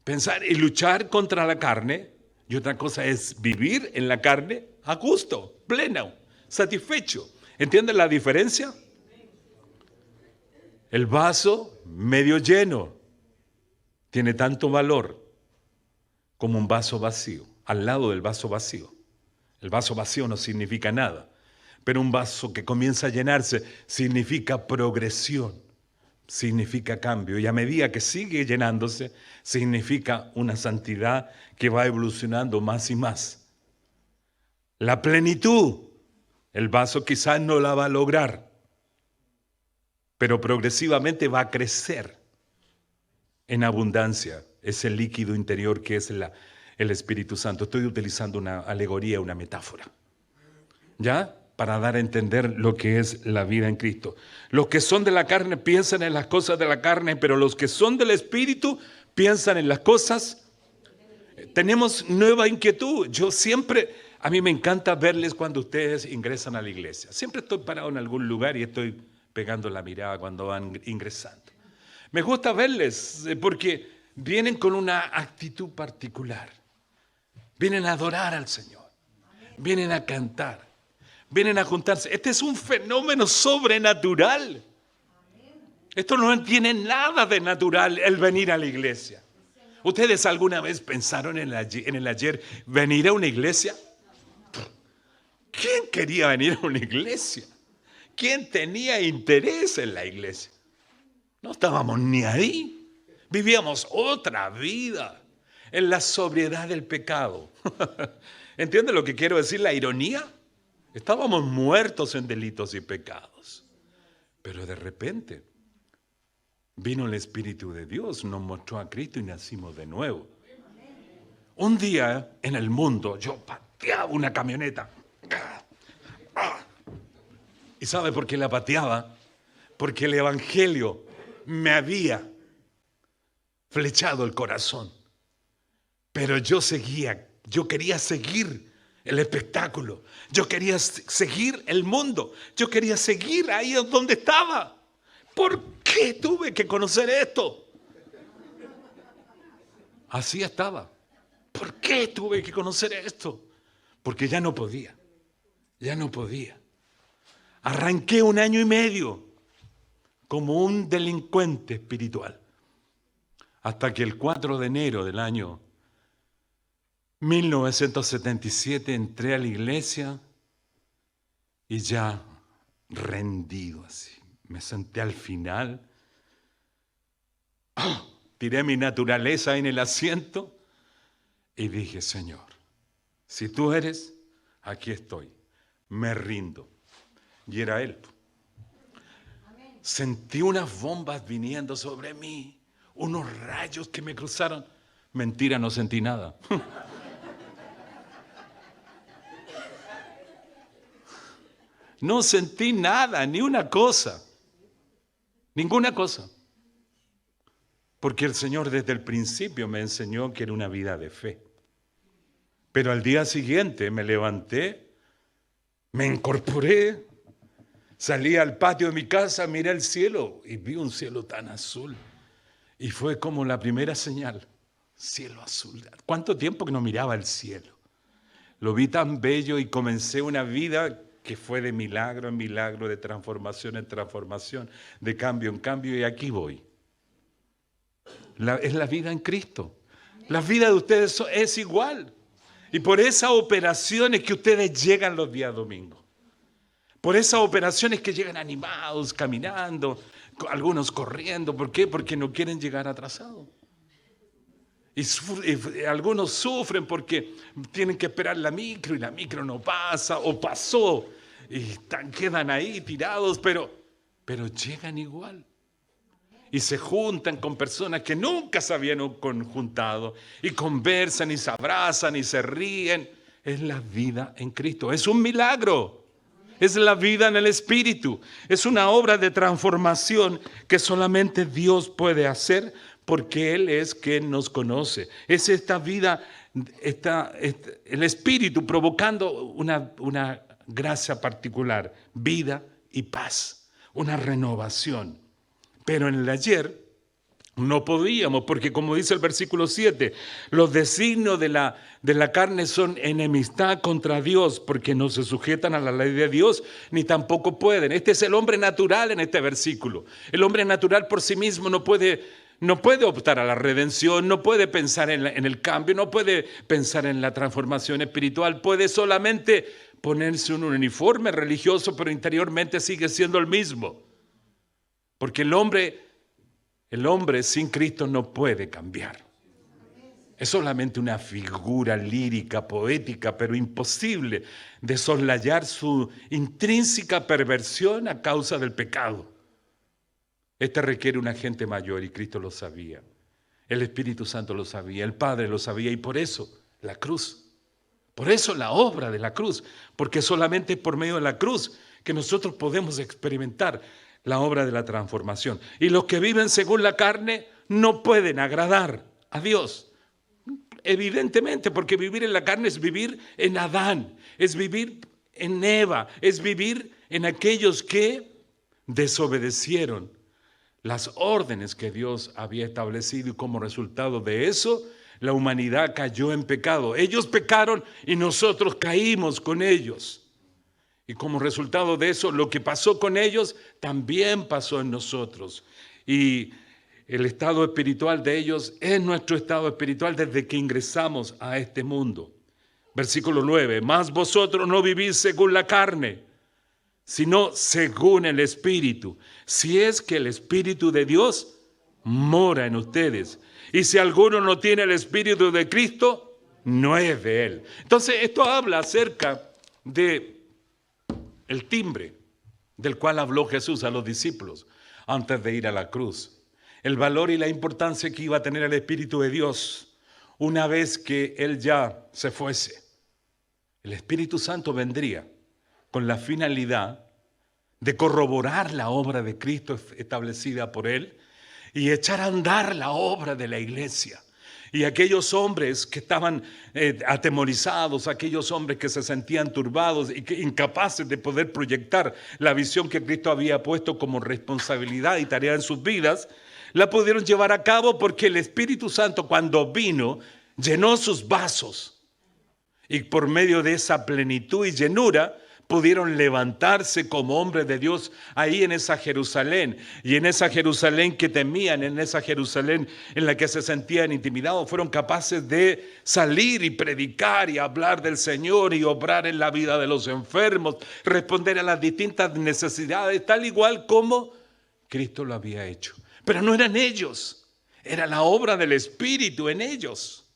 pensar y luchar contra la carne, y otra cosa es vivir en la carne a gusto, pleno, satisfecho. ¿Entienden la diferencia? El vaso medio lleno tiene tanto valor como un vaso vacío, al lado del vaso vacío. El vaso vacío no significa nada, pero un vaso que comienza a llenarse significa progresión, significa cambio, y a medida que sigue llenándose, significa una santidad que va evolucionando más y más. La plenitud, el vaso quizás no la va a lograr, pero progresivamente va a crecer en abundancia ese líquido interior que es el Espíritu Santo. Estoy utilizando una alegoría, una metáfora, ¿ya? Para dar a entender lo que es la vida en Cristo. Los que son de la carne piensan en las cosas de la carne, pero los que son del Espíritu piensan en las cosas. Tenemos nueva inquietud. A mí me encanta verles cuando ustedes ingresan a la iglesia. Siempre estoy parado en algún lugar y estoy pegando la mirada cuando van ingresando. Me gusta verles porque vienen con una actitud particular. Vienen a adorar al Señor. Vienen a cantar. Vienen a juntarse. Este es un fenómeno sobrenatural. Esto no tiene nada de natural el venir a la iglesia. ¿Ustedes alguna vez pensaron en el ayer venir a una iglesia? ¿Quién quería venir a una iglesia? ¿Quién tenía interés en la iglesia? No estábamos ni ahí. Vivíamos otra vida en la sobriedad del pecado. ¿Entiende lo que quiero decir? La ironía. Estábamos muertos en delitos y pecados. Pero de repente vino el Espíritu de Dios, nos mostró a Cristo y nacimos de nuevo. Un día en el mundo yo pateaba una camioneta. ¿Y sabe por qué la pateaba? Porque el Evangelio me había flechado el corazón. Pero yo quería seguir el espectáculo. Yo quería seguir el mundo. Yo quería seguir ahí donde estaba. ¿Por qué tuve que conocer esto? Así estaba. ¿Por qué tuve que conocer esto? Porque ya no podía. Ya no podía. Arranqué 1 año y medio como un delincuente espiritual. Hasta que el 4 de enero del año 1977 entré a la iglesia y ya rendido así. Me senté al final. Tiré mi naturaleza en el asiento y dije, Señor, si tú eres, aquí estoy. Me rindo. Y era Él. Sentí unas bombas viniendo sobre mí, unos rayos que me cruzaron. Mentira, no sentí nada. No sentí nada, ni una cosa. Ninguna cosa. Porque el Señor desde el principio me enseñó que era una vida de fe. Pero al día siguiente me levanté, me incorporé, salí al patio de mi casa, miré el cielo y vi un cielo tan azul. Y fue como la primera señal, cielo azul. ¿Cuánto tiempo que no miraba el cielo? Lo vi tan bello y comencé una vida que fue de milagro en milagro, de transformación en transformación, de cambio en cambio, y aquí voy. Es la vida en Cristo. La vida de ustedes es igual. Y por esas operaciones que ustedes llegan los días domingos. Por esas operaciones que llegan animados, caminando, algunos corriendo. ¿Por qué? Porque no quieren llegar atrasados. Y algunos sufren porque tienen que esperar la micro y la micro no pasa o pasó. Y quedan ahí tirados, pero llegan igual. Y se juntan con personas que nunca se habían juntado y conversan y se abrazan y se ríen. Es la vida en Cristo. Es un milagro. Es la vida en el Espíritu. Es una obra de transformación que solamente Dios puede hacer porque Él es quien nos conoce. Es esta vida, el Espíritu provocando una gracia particular, vida y paz, una renovación. Pero en el ayer no podíamos, porque como dice el versículo 7, los designios de la carne son enemistad contra Dios, porque no se sujetan a la ley de Dios, ni tampoco pueden. Este es el hombre natural en este versículo. El hombre natural por sí mismo no puede optar a la redención, no puede pensar en el cambio, no puede pensar en la transformación espiritual, puede solamente ponerse un uniforme religioso, pero interiormente sigue siendo el mismo. Porque el hombre sin Cristo no puede cambiar. Es solamente una figura lírica, poética, pero imposible de soslayar su intrínseca perversión a causa del pecado. Este requiere un agente mayor y Cristo lo sabía. El Espíritu Santo lo sabía, el Padre lo sabía y por eso la cruz. Por eso la obra de la cruz, porque solamente por medio de la cruz que nosotros podemos experimentar la obra de la transformación. Y los que viven según la carne no pueden agradar a Dios. Evidentemente, porque vivir en la carne es vivir en Adán, es vivir en Eva, es vivir en aquellos que desobedecieron las órdenes que Dios había establecido y como resultado de eso, la humanidad cayó en pecado. Ellos pecaron y nosotros caímos con ellos. Y como resultado de eso, lo que pasó con ellos también pasó en nosotros. Y el estado espiritual de ellos es nuestro estado espiritual desde que ingresamos a este mundo. Versículo 9, mas vosotros no vivís según la carne, sino según el Espíritu. Si es que el Espíritu de Dios mora en ustedes. Y si alguno no tiene el Espíritu de Cristo, no es de Él. Entonces esto habla acerca de el timbre del cual habló Jesús a los discípulos antes de ir a la cruz. El valor y la importancia que iba a tener el Espíritu de Dios una vez que Él ya se fuese. El Espíritu Santo vendría con la finalidad de corroborar la obra de Cristo establecida por Él y echar a andar la obra de la iglesia. Y aquellos hombres que estaban atemorizados, aquellos hombres que se sentían turbados y que incapaces de poder proyectar la visión que Cristo había puesto como responsabilidad y tarea en sus vidas, la pudieron llevar a cabo porque el Espíritu Santo cuando vino llenó sus vasos. Y por medio de esa plenitud y llenura pudieron levantarse como hombres de Dios ahí en esa Jerusalén. Y en esa Jerusalén que temían, en esa Jerusalén en la que se sentían intimidados, fueron capaces de salir y predicar y hablar del Señor y obrar en la vida de los enfermos, responder a las distintas necesidades, tal igual como Cristo lo había hecho. Pero no eran ellos, era la obra del Espíritu en ellos,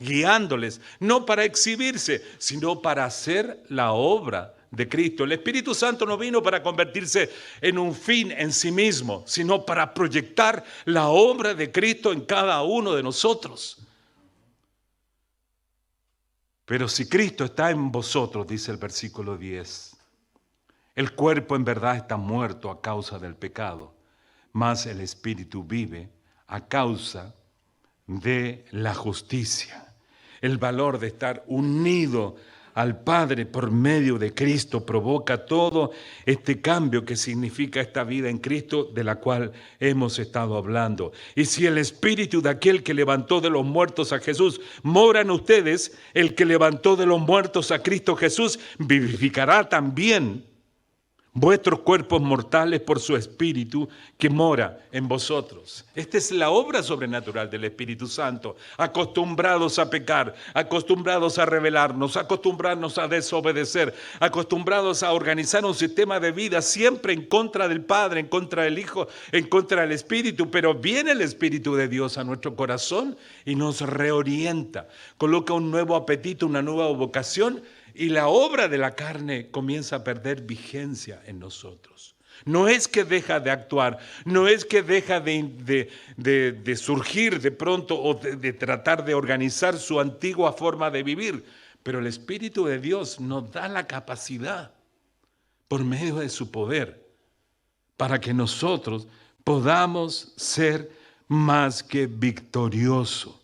guiándoles, no para exhibirse, sino para hacer la obra de Cristo. El Espíritu Santo no vino para convertirse en un fin en sí mismo, sino para proyectar la obra de Cristo en cada uno de nosotros. Pero si Cristo está en vosotros, dice el versículo 10, El cuerpo en verdad está muerto a causa del pecado, mas el espíritu vive a causa de la justicia. El valor de estar unido al Padre por medio de Cristo provoca todo este cambio que significa esta vida en Cristo de la cual hemos estado hablando. Y si el espíritu de aquel que levantó de los muertos a Jesús mora en ustedes, el que levantó de los muertos a Cristo Jesús vivificará también vuestros cuerpos mortales por su Espíritu que mora en vosotros. Esta es la obra sobrenatural del Espíritu Santo. Acostumbrados a pecar, acostumbrados a rebelarnos, acostumbrados a desobedecer, acostumbrados a organizar un sistema de vida siempre en contra del Padre, en contra del Hijo, en contra del Espíritu. Pero viene el Espíritu de Dios a nuestro corazón y nos reorienta, coloca un nuevo apetito, una nueva vocación, y la obra de la carne comienza a perder vigencia en nosotros. No es que deja de actuar, no es que deja de surgir de pronto o de tratar de organizar su antigua forma de vivir, pero el Espíritu de Dios nos da la capacidad por medio de su poder para que nosotros podamos ser más que victoriosos.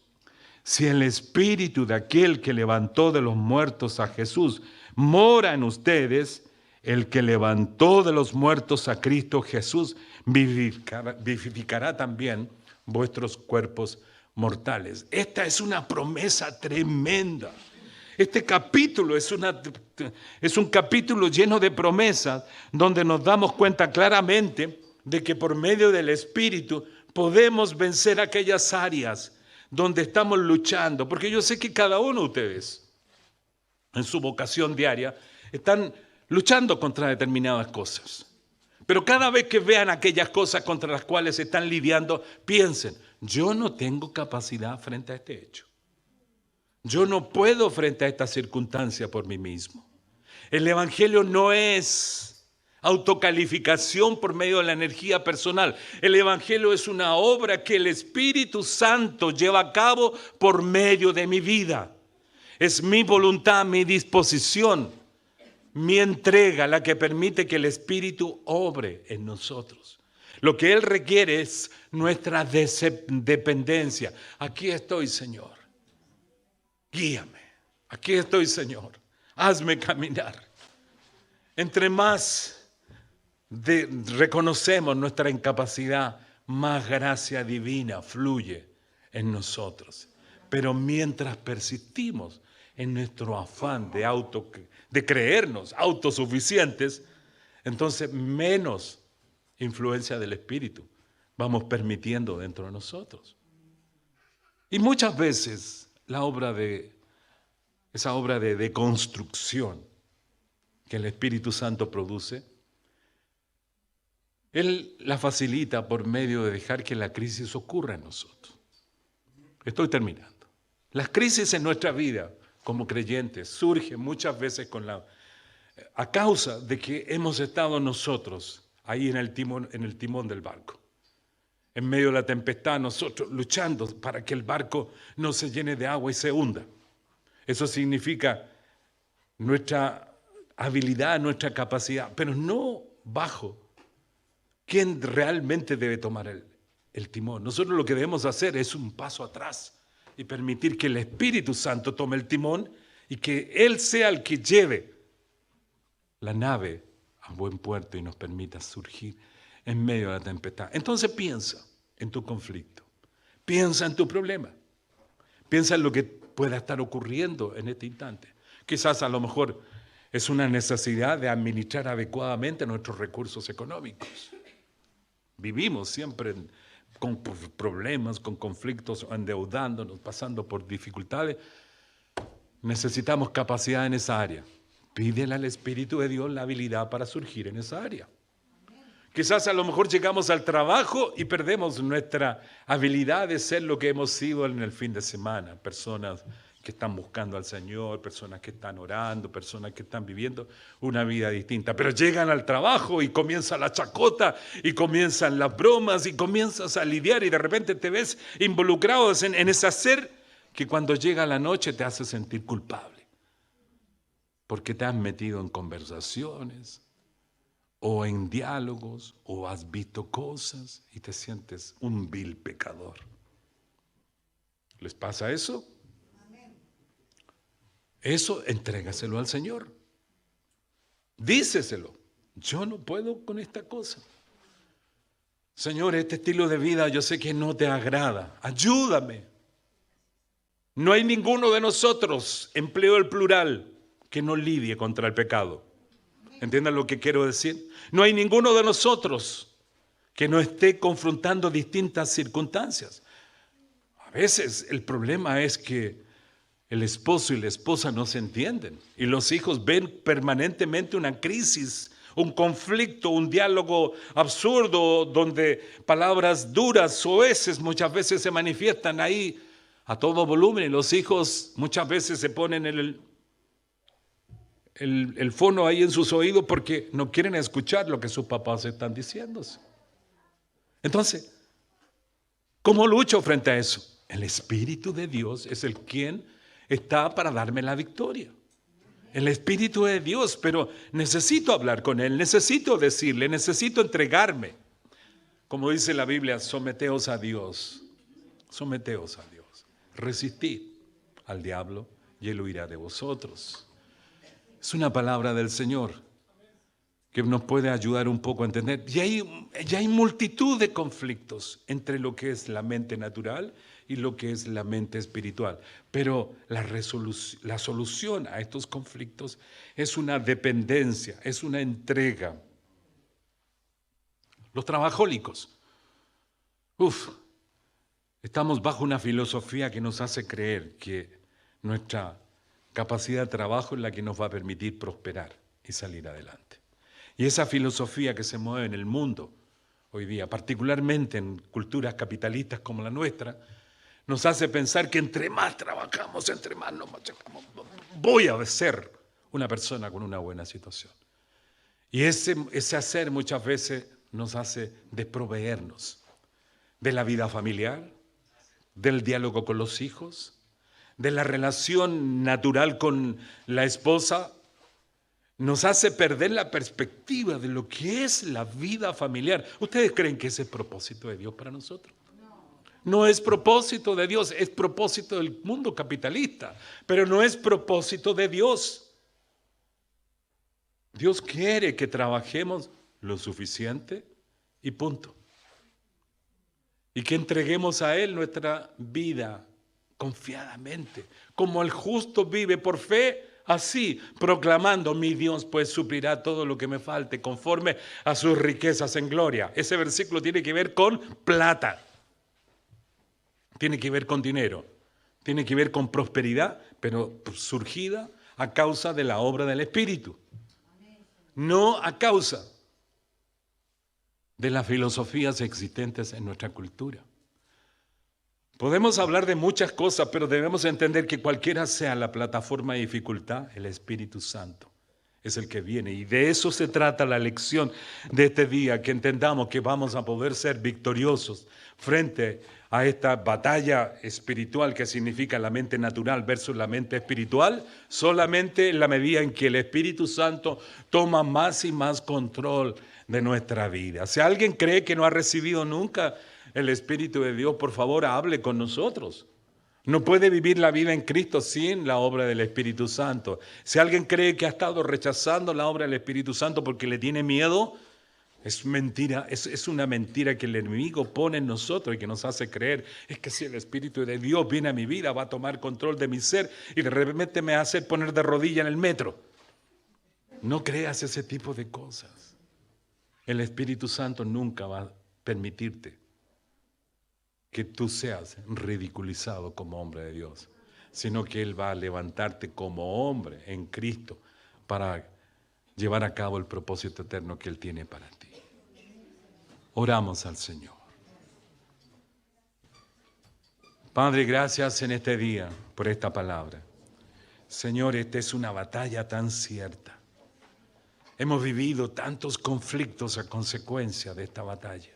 Si el espíritu de aquel que levantó de los muertos a Jesús mora en ustedes, el que levantó de los muertos a Cristo Jesús vivificará también vuestros cuerpos mortales. Esta es una promesa tremenda. Este capítulo es un capítulo lleno de promesas donde nos damos cuenta claramente de que por medio del Espíritu podemos vencer aquellas áreas donde estamos luchando, porque yo sé que cada uno de ustedes en su vocación diaria están luchando contra determinadas cosas, pero cada vez que vean aquellas cosas contra las cuales están lidiando, piensen, yo no tengo capacidad frente a este hecho, yo no puedo frente a esta circunstancia por mí mismo. El Evangelio no es autocalificación por medio de la energía personal. El Evangelio es una obra que el Espíritu Santo lleva a cabo por medio de mi vida. Es mi voluntad, mi disposición, mi entrega la que permite que el Espíritu obre en nosotros. Lo que Él requiere es nuestra dependencia. Aquí estoy, Señor. Guíame. Aquí estoy, Señor. Hazme caminar. Entre más reconocemos nuestra incapacidad, más gracia divina fluye en nosotros. Pero mientras persistimos en nuestro afán de creernos autosuficientes, entonces menos influencia del Espíritu vamos permitiendo dentro de nosotros. Y muchas veces esa obra de deconstrucción que el Espíritu Santo produce, Él la facilita por medio de dejar que la crisis ocurra en nosotros. Estoy terminando. Las crisis en nuestra vida como creyentes surgen muchas veces a causa de que hemos estado nosotros ahí en el timón del barco. En medio de la tempestad, nosotros luchando para que el barco no se llene de agua y se hunda. Eso significa nuestra habilidad, nuestra capacidad, pero no bajo quién realmente debe tomar el timón. Nosotros lo que debemos hacer es un paso atrás y permitir que el Espíritu Santo tome el timón y que Él sea el que lleve la nave a buen puerto y nos permita surgir en medio de la tempestad. Entonces piensa en tu conflicto, piensa en tu problema, piensa en lo que pueda estar ocurriendo en este instante. Quizás a lo mejor es una necesidad de administrar adecuadamente nuestros recursos económicos. Vivimos siempre con problemas, con conflictos, endeudándonos, pasando por dificultades. Necesitamos capacidad en esa área. Pídele al Espíritu de Dios la habilidad para surgir en esa área. Quizás a lo mejor llegamos al trabajo y perdemos nuestra habilidad de ser lo que hemos sido en el fin de semana. Personas que están buscando al Señor, personas que están orando, personas que están viviendo una vida distinta. Pero llegan al trabajo y comienza la chacota y comienzan las bromas y comienzas a lidiar y de repente te ves involucrado en ese hacer que cuando llega la noche te hace sentir culpable. Porque te has metido en conversaciones o en diálogos, o has visto cosas y te sientes un vil pecador. ¿Les pasa eso? Eso entrégaselo al Señor. Díceselo. Yo no puedo con esta cosa. Señor, este estilo de vida yo sé que no te agrada. Ayúdame. No hay ninguno de nosotros, empleo el plural, que no lidie contra el pecado. ¿Entiendan lo que quiero decir? No hay ninguno de nosotros que no esté confrontando distintas circunstancias. A veces el problema es que el esposo y la esposa no se entienden y los hijos ven permanentemente una crisis, un conflicto, un diálogo absurdo donde palabras duras, soeces, muchas veces se manifiestan ahí a todo volumen y los hijos muchas veces se ponen el fono ahí en sus oídos porque no quieren escuchar lo que sus papás están diciéndose. Entonces, ¿cómo lucho frente a eso? El Espíritu de Dios es el quien está para darme la victoria. El Espíritu de Dios, pero necesito hablar con Él, necesito decirle, necesito entregarme. Como dice la Biblia, someteos a Dios, someteos a Dios. Resistid al diablo y Él huirá de vosotros. Es una palabra del Señor que nos puede ayudar un poco a entender. Ya hay multitud de conflictos entre lo que es la mente natural y lo que es la mente espiritual. Pero la solución a estos conflictos es una dependencia, es una entrega. Los trabajólicos. Estamos bajo una filosofía que nos hace creer que nuestra capacidad de trabajo es la que nos va a permitir prosperar y salir adelante. Y esa filosofía que se mueve en el mundo hoy día, particularmente en culturas capitalistas como la nuestra, nos hace pensar que entre más trabajamos, entre más nos machacamos, voy a ser una persona con una buena situación. Y ese hacer muchas veces nos hace desproveernos de la vida familiar, del diálogo con los hijos, de la relación natural con la esposa. Nos hace perder la perspectiva de lo que es la vida familiar. ¿Ustedes creen que ese es propósito de Dios para nosotros? No es propósito de Dios, es propósito del mundo capitalista, pero no es propósito de Dios. Dios quiere que trabajemos lo suficiente y punto. Y que entreguemos a Él nuestra vida confiadamente, como el justo vive por fe. Así, proclamando, mi Dios pues suplirá todo lo que me falte conforme a sus riquezas en gloria. Ese versículo tiene que ver con plata, tiene que ver con dinero, tiene que ver con prosperidad, pero surgida a causa de la obra del Espíritu, no a causa de las filosofías existentes en nuestra cultura. Podemos hablar de muchas cosas, pero debemos entender que cualquiera sea la plataforma de dificultad, el Espíritu Santo es el que viene. Y de eso se trata la lección de este día, que entendamos que vamos a poder ser victoriosos frente a esta batalla espiritual que significa la mente natural versus la mente espiritual, solamente en la medida en que el Espíritu Santo toma más y más control de nuestra vida. Si alguien cree que no ha recibido nunca el Espíritu de Dios, por favor, hable con nosotros. No puede vivir la vida en Cristo sin la obra del Espíritu Santo. Si alguien cree que ha estado rechazando la obra del Espíritu Santo porque le tiene miedo, es mentira, es una mentira que el enemigo pone en nosotros y que nos hace creer. Es que si el Espíritu de Dios viene a mi vida, va a tomar control de mi ser y de repente me hace poner de rodilla en el metro. No creas ese tipo de cosas. El Espíritu Santo nunca va a permitirte que tú seas ridiculizado como hombre de Dios, sino que Él va a levantarte como hombre en Cristo para llevar a cabo el propósito eterno que Él tiene para ti. Oramos al Señor. Padre, gracias en este día por esta palabra. Señor, esta es una batalla tan cierta. Hemos vivido tantos conflictos a consecuencia de esta batalla.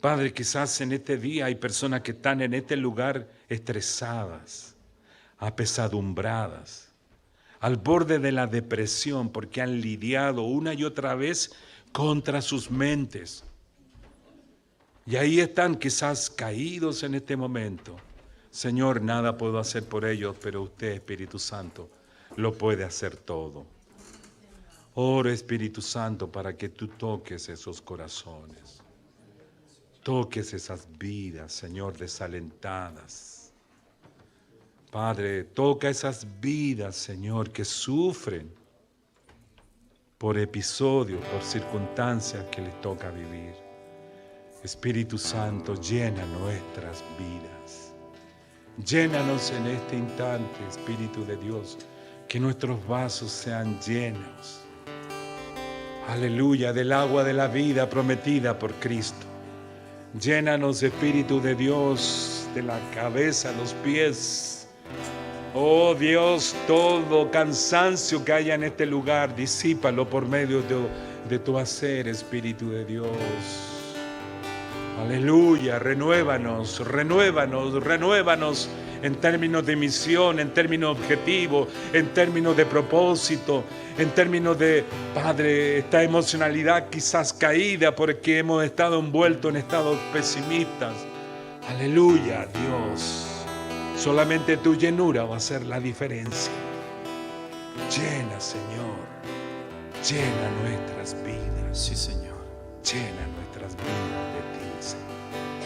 Padre, quizás en este día hay personas que están en este lugar estresadas, apesadumbradas, al borde de la depresión, porque han lidiado una y otra vez contra sus mentes. Y ahí están quizás caídos en este momento. Señor, nada puedo hacer por ellos, pero usted, Espíritu Santo, lo puede hacer todo. Oro, Espíritu Santo, para que tú toques esos corazones. Toques esas vidas, Señor, desalentadas. Padre, toca esas vidas, Señor, que sufren por episodios, por circunstancias que les toca vivir. Espíritu Santo, llena nuestras vidas. Llénanos en este instante, Espíritu de Dios, que nuestros vasos sean llenos. Aleluya, del agua de la vida prometida por Cristo. Llénanos, Espíritu de Dios, de la cabeza a los pies. Oh Dios, todo cansancio que haya en este lugar, disípalo por medio de tu hacer, Espíritu de Dios. Aleluya, renuévanos en términos de misión, en términos objetivos, en términos de propósito, en términos de, Padre, esta emocionalidad quizás caída porque hemos estado envueltos en estados pesimistas. Aleluya, Dios. Solamente tu llenura va a hacer la diferencia. Llena, Señor. Llena nuestras vidas. Sí, Señor. Llena nuestras vidas de ti, Señor.